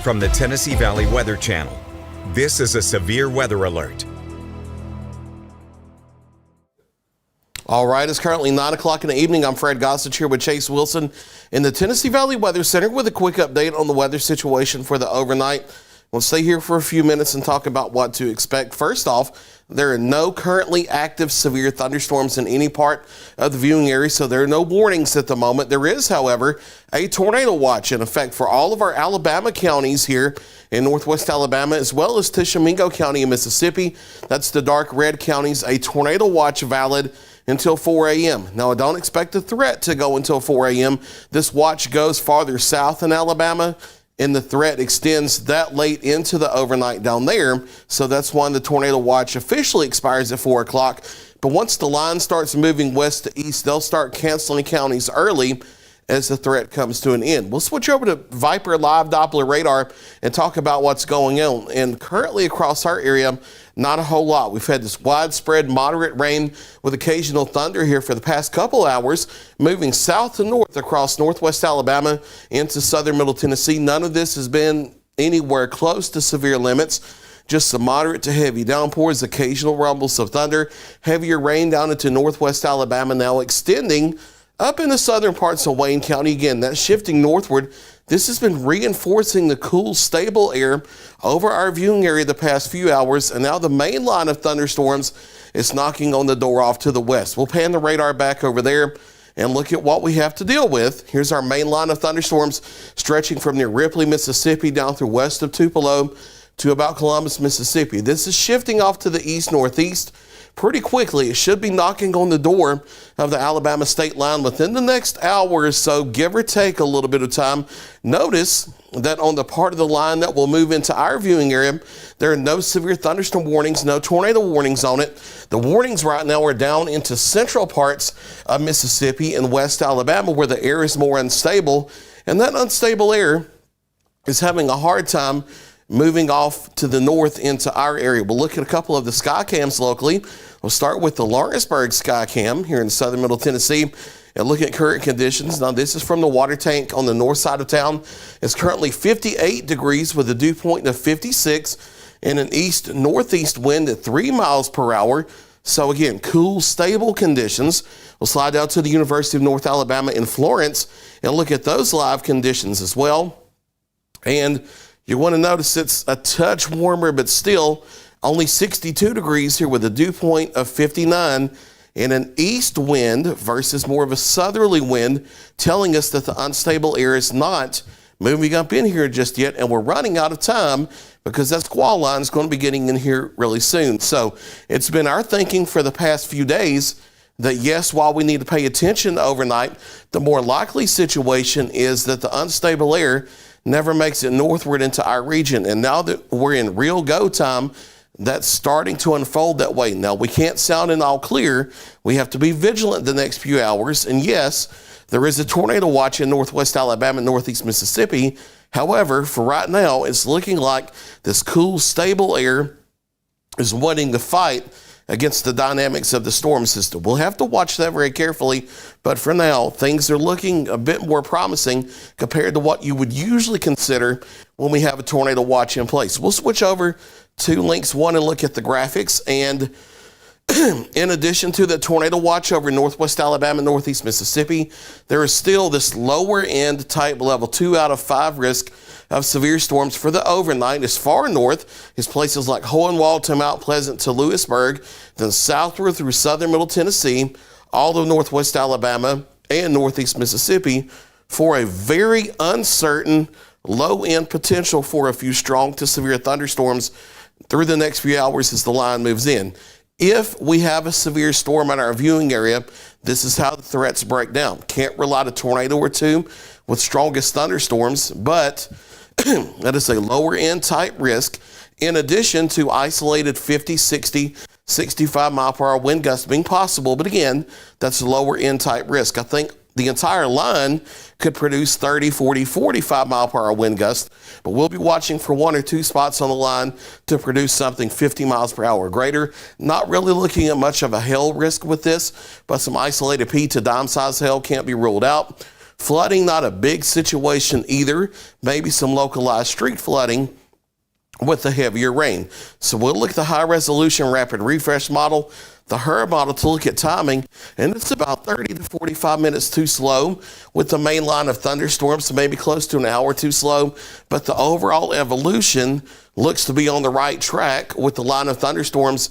From the Tennessee Valley Weather Channel, this is a severe weather alert. All right, it's currently 9 o'clock in the evening. I'm Fred Gossage here with Chase Wilson in the Tennessee Valley Weather Center with a quick update on the weather situation for the overnight. We'll stay here for a few minutes and talk about what to expect. First off, there are no currently active severe thunderstorms in any part of the viewing area, so there are no warnings at the moment. There is, however, a tornado watch in effect for all of our Alabama counties here in northwest Alabama, as well as Tishomingo County in Mississippi. That's the dark red counties. A tornado watch valid until 4 a.m. Now, I don't expect the threat to go until 4 a.m. This watch goes farther south in Alabama, and the threat extends that late into the overnight down there. So that's when the tornado watch officially expires at 4 o'clock. But once the line starts moving west to east, they'll start canceling counties early as the threat comes to an end. We'll switch over to Viper Live Doppler radar and talk about what's going on. And currently across our area, not a whole lot. We've had this widespread moderate rain with occasional thunder here for the past couple hours, moving south to north across northwest Alabama into southern middle Tennessee. None of this has been anywhere close to severe limits. Just some moderate to heavy downpours, occasional rumbles of thunder, heavier rain down into northwest Alabama, now extending up in the southern parts of Wayne County. Again, that's shifting northward. This has been reinforcing the cool, stable air over our viewing area the past few hours, and now the main line of thunderstorms is knocking on the door off to the west. We'll pan the radar back over there and look at what we have to deal with. Here's our main line of thunderstorms stretching from near Ripley, Mississippi, down through west of Tupelo to about Columbus, Mississippi. This is shifting off to the east-northeast pretty quickly. It should be knocking on the door of the Alabama state line within the next hour or so, give or take a little bit of time. Notice that on the part of the line that will move into our viewing area, there are no severe thunderstorm warnings, no tornado warnings on it. The warnings right now are down into central parts of Mississippi and west Alabama, where the air is more unstable, and that unstable air is having a hard time moving off to the north into our area. We'll look at a couple of the sky cams locally. We'll start with the Lawrenceburg sky cam here in southern middle Tennessee and look at current conditions. Now, this is from the water tank on the north side of town. It's currently 58 degrees with a dew point of 56 and an east-northeast wind at 3 miles per hour. So again, cool, stable conditions. We'll slide out to the University of North Alabama in Florence and look at those live conditions as well. And you want to notice it's a touch warmer, but still only 62 degrees here with a dew point of 59 and an east wind versus more of a southerly wind, telling us that the unstable air is not moving up in here just yet, and we're running out of time because that squall line is going to be getting in here really soon. So it's been our thinking for the past few days that yes, while we need to pay attention overnight, the more likely situation is that the unstable air never makes it northward into our region. And now that we're in real go time, that's starting to unfold that way. Now, we can't sound in all clear. We have to be vigilant the next few hours. And yes, there is a tornado watch in northwest Alabama and northeast Mississippi. However, for right now, it's looking like this cool, stable air is wanting to fight against the dynamics of the storm system. We'll have to watch that very carefully, but for now, things are looking a bit more promising compared to what you would usually consider when we have a tornado watch in place. We'll switch over to Links 1 and look at the graphics. And in addition to the tornado watch over northwest Alabama and northeast Mississippi, there is still this lower end type level 2 out of 5 risk of severe storms for the overnight as far north as places like Hohenwald to Mount Pleasant to Lewisburg, then southward through southern middle Tennessee, all of northwest Alabama and northeast Mississippi for a very uncertain low end potential for a few strong to severe thunderstorms through the next few hours as the line moves in. If we have a severe storm in our viewing area, this is how the threats break down. Can't rely on a tornado or two with strongest thunderstorms, but that is a lower end type risk in addition to isolated 50, 60, 65 mile per hour wind gusts being possible. But again, that's lower end type risk. I think the entire line could produce 30, 40, 45 mile per hour wind gusts, but we'll be watching for 1 or 2 spots on the line to produce something 50 miles per hour or greater. Not really looking at much of a hail risk with this, but some isolated pea to dime size hail can't be ruled out. Flooding, not a big situation either. Maybe some localized street flooding with the heavier rain. So we'll look at the high resolution rapid refresh model, the HURR model, to look at timing, and it's about 30 to 45 minutes too slow with the main line of thunderstorms, so maybe close to an hour too slow. But the overall evolution looks to be on the right track with the line of thunderstorms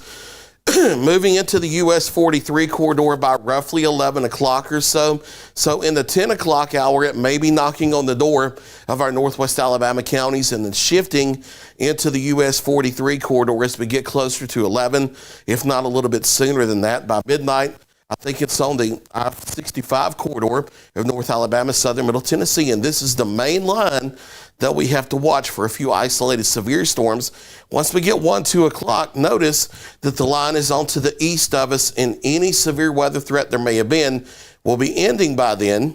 moving into the US 43 corridor by roughly 11 o'clock or so. So in the 10 o'clock hour, it may be knocking on the door of our northwest Alabama counties and then shifting into the US 43 corridor as we get closer to 11, if not a little bit sooner than that. By midnight, I think it's on the I-65 corridor of North Alabama, southern Middle Tennessee, and this is the main line that we have to watch for a few isolated severe storms. Once we get 1, 2 o'clock, notice that the line is on to the east of us, and any severe weather threat there may have been will be ending by then.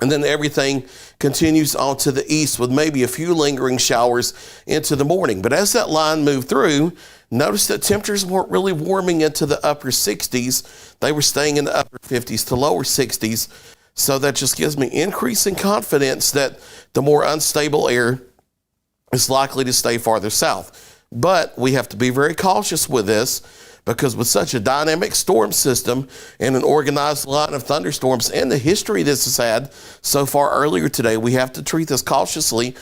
And then everything continues on to the east with maybe a few lingering showers into the morning. But as that line moved through, notice that temperatures weren't really warming into the upper 60s. They were staying in the upper 50s to lower 60s. So that just gives me increasing confidence that the more unstable air is likely to stay farther south. But we have to be very cautious with this, because with such a dynamic storm system and an organized line of thunderstorms and the history this has had so far earlier today, we have to treat this cautiously.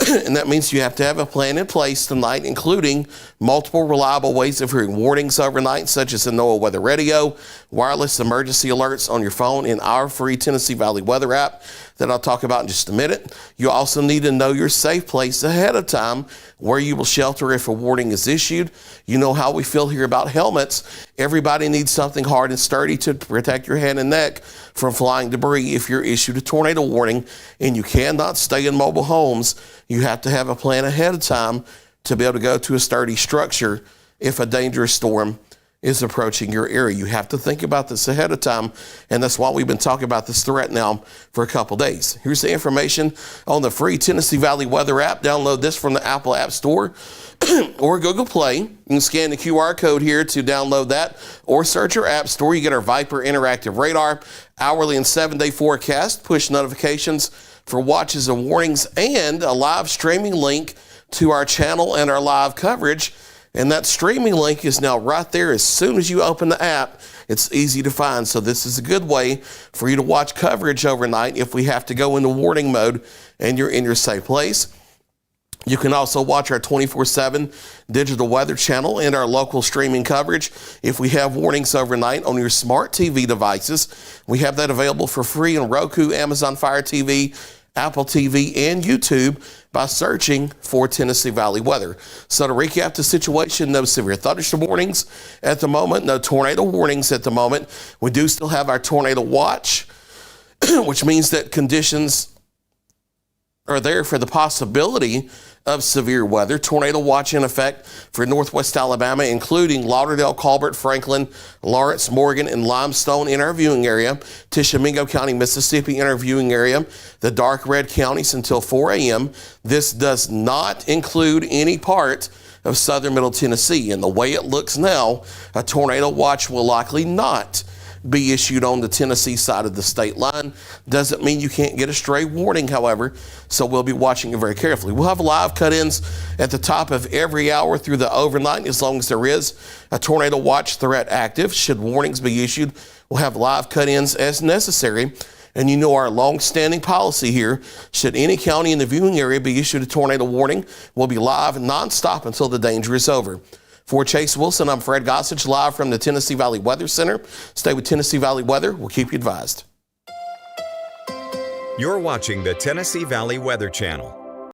And that means you have to have a plan in place tonight, including multiple reliable ways of hearing warnings overnight, such as the NOAA Weather Radio, wireless emergency alerts on your phone, and our free Tennessee Valley Weather app that I'll talk about in just a minute. You also need to know your safe place ahead of time where you will shelter if a warning is issued. You know how we feel here about helmets. Everybody needs something hard and sturdy to protect your head and neck from flying debris if you're issued a tornado warning, and you cannot stay in mobile homes. You have to have a plan ahead of time to be able to go to a sturdy structure if a dangerous storm is approaching your area. You have to think about this ahead of time, and that's why we've been talking about this threat now for a couple days. Here's the information on the free Tennessee Valley Weather app. Download this from the Apple App Store or Google Play. You can scan the QR code here to download that, or search your app store. You get our Viper interactive radar, hourly and 7-day forecast, push notifications for watches and warnings, and a live streaming link to our channel and our live coverage. And that streaming link is now right there. As soon as you open the app, it's easy to find. So this is a good way for you to watch coverage overnight if we have to go into warning mode and you're in your safe place. You can also watch our 24/7 digital weather channel and our local streaming coverage if we have warnings overnight on your smart TV devices. We have that available for free on Roku, Amazon Fire TV, Apple TV, and YouTube by searching for Tennessee Valley Weather. So to recap the situation, no severe thunderstorm warnings at the moment, no tornado warnings at the moment. We do still have our tornado watch, which means that conditions are there for the possibility of severe weather. Tornado watch in effect for northwest Alabama, including Lauderdale, Colbert, Franklin, Lawrence, Morgan, and Limestone in our viewing area, Tishomingo County, Mississippi in our viewing area, the dark red counties until 4 a.m. This does not include any part of southern Middle Tennessee. And the way it looks now, a tornado watch will likely not be issued on the Tennessee side of the state line. Doesn't mean you can't get a stray warning, however, so we'll be watching it very carefully. We'll have live cut-ins at the top of every hour through the overnight, as long as there is a tornado watch threat active. Should warnings be issued, we'll have live cut-ins as necessary. And you know our long-standing policy here, should any county in the viewing area be issued a tornado warning, we'll be live nonstop until the danger is over. For Chase Wilson, I'm Fred Gossage, live from the Tennessee Valley Weather Center. Stay with Tennessee Valley Weather. We'll keep you advised. You're watching the Tennessee Valley Weather Channel.